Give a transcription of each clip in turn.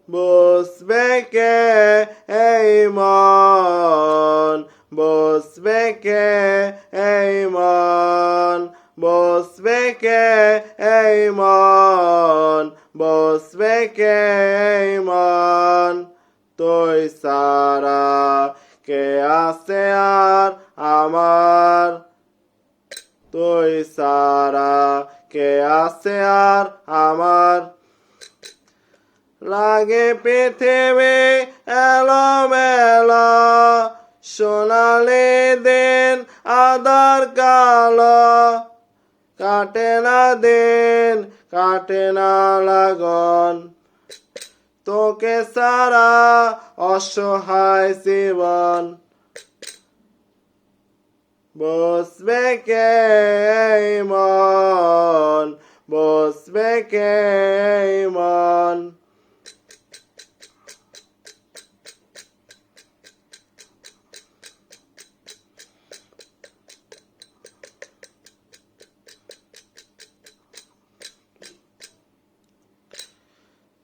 বসবে কে এই মন, বসবে কে এই মন, বসবে কে এই মন, বসবে কে এই মন। তুই সারা কে আছে আর আমার, তুই সারা কে আছে আর আমার। লাগে পৃথিবী এলোমেলো, সোনালি দিন আধার কালো, কাটে না দিন কাটে না লাগন, তোকে সারা অসহায় জীবন। বসবে কে এই মন, বসবে কে এই মন।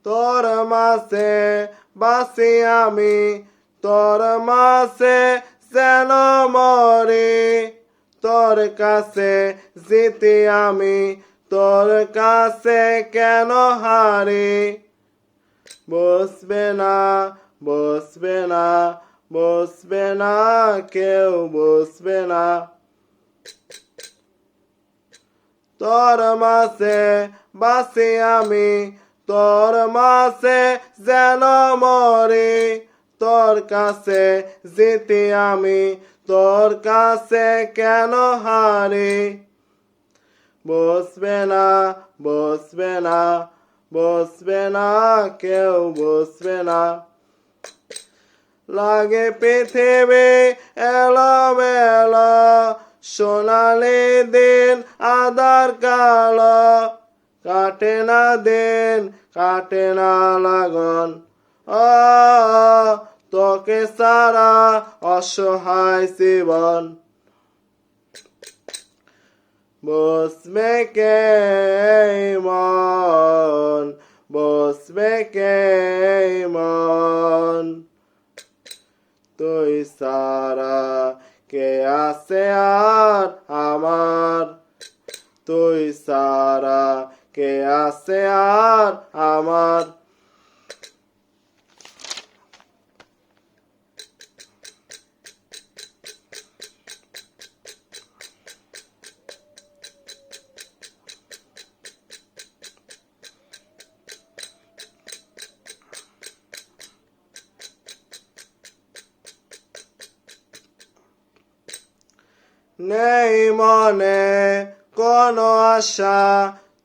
তোর মাসে বাসি আমি, তোর মাসে যেন মরি, তোর কাছে জিতি আমি, তোর কাছে কেন হারি। বসবে না বসবে না বসবে না কেউ বসবে না। তোর মাসে বাসি আমি, তোর মাসে যেন মরি, তোর কাছে জিতি আমি, তোর কাছে কেন হারি। বসবে না বসবে না বসবে না কেউ বসবে না। লাগে পৃথিবী এলোমেলো, সোনালি দিন আধার কালো, কাটে না দিন কাটে না লাগন, তোকে সারা অসহায় জীবন। বসবে কে এই মন, বসবে কে এই মন। তুই সারা কে আছে আর আমার, তুই সারা কে আছে আর আমার। নেই মনে কোনো আশা,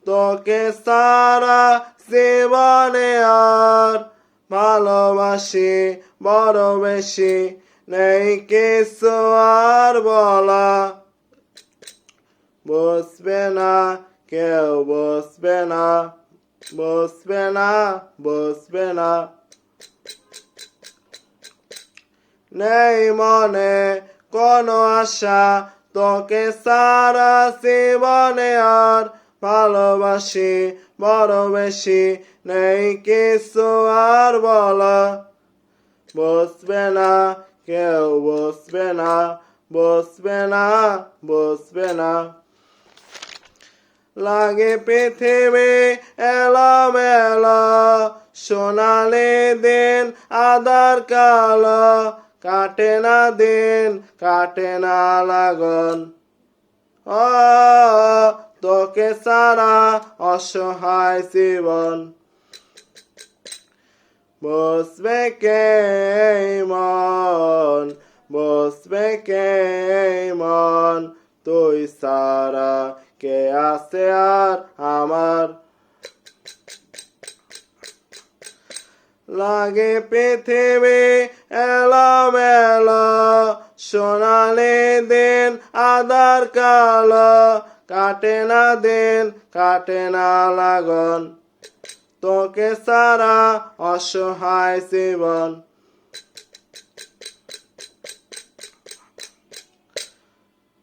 তোকে সারা জীবনে আর। ভালোবাসি বড় বেশি, নেই কিছু আর বলা। বসবে না কেউ বসবে না, বসবে না বসবে না। নেই মনে কোনো আশা, তোকে সারা জীবনে আর। ভালোবাসি বড় বেশি, নেই কিছু আর বলা। বসবে না কেউ বসবে না, বসবে না বসবে না। লাগে পৃথিবী এলোমেলো, সোনালি দিন আধার কালো, কাটে না দিন কাটে না লাগন, তোকে সারা অসহায় জীবন। বসবে কে এই মন, বসবে কে এই মন। তুই সারা কে আছে আর আমার। লাগে পৃথিবী এলোমেলো, সোনালি দিন আধার কালো, কাটে না দিন কাটে না লাগন, তোকে সারা অসহায় জীবন।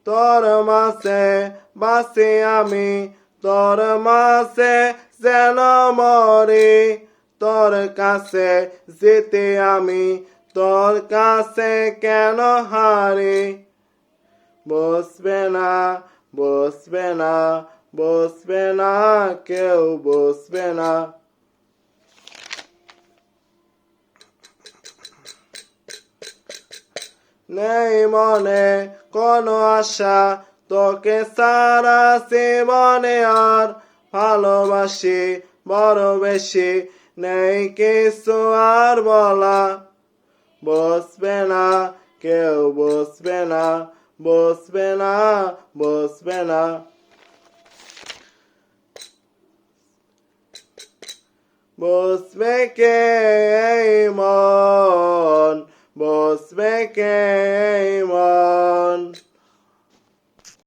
তোর মাসে বাসি আমি, তোর মাসে যেন মরি, তোর কাছে যেতে আমি তোর কাছে কেন হারি বসবে না বসবে না বসবে না কেউ বসবে না নেই মনে কোনো আশা তোকে সারা জীবনে আর ভালোবাসি বড় বেশি নেই কিছু আর বলা বসবে না কেউ বসবে না বসবে না বসবে না বসবে কে এই মন বসবে কে এই মন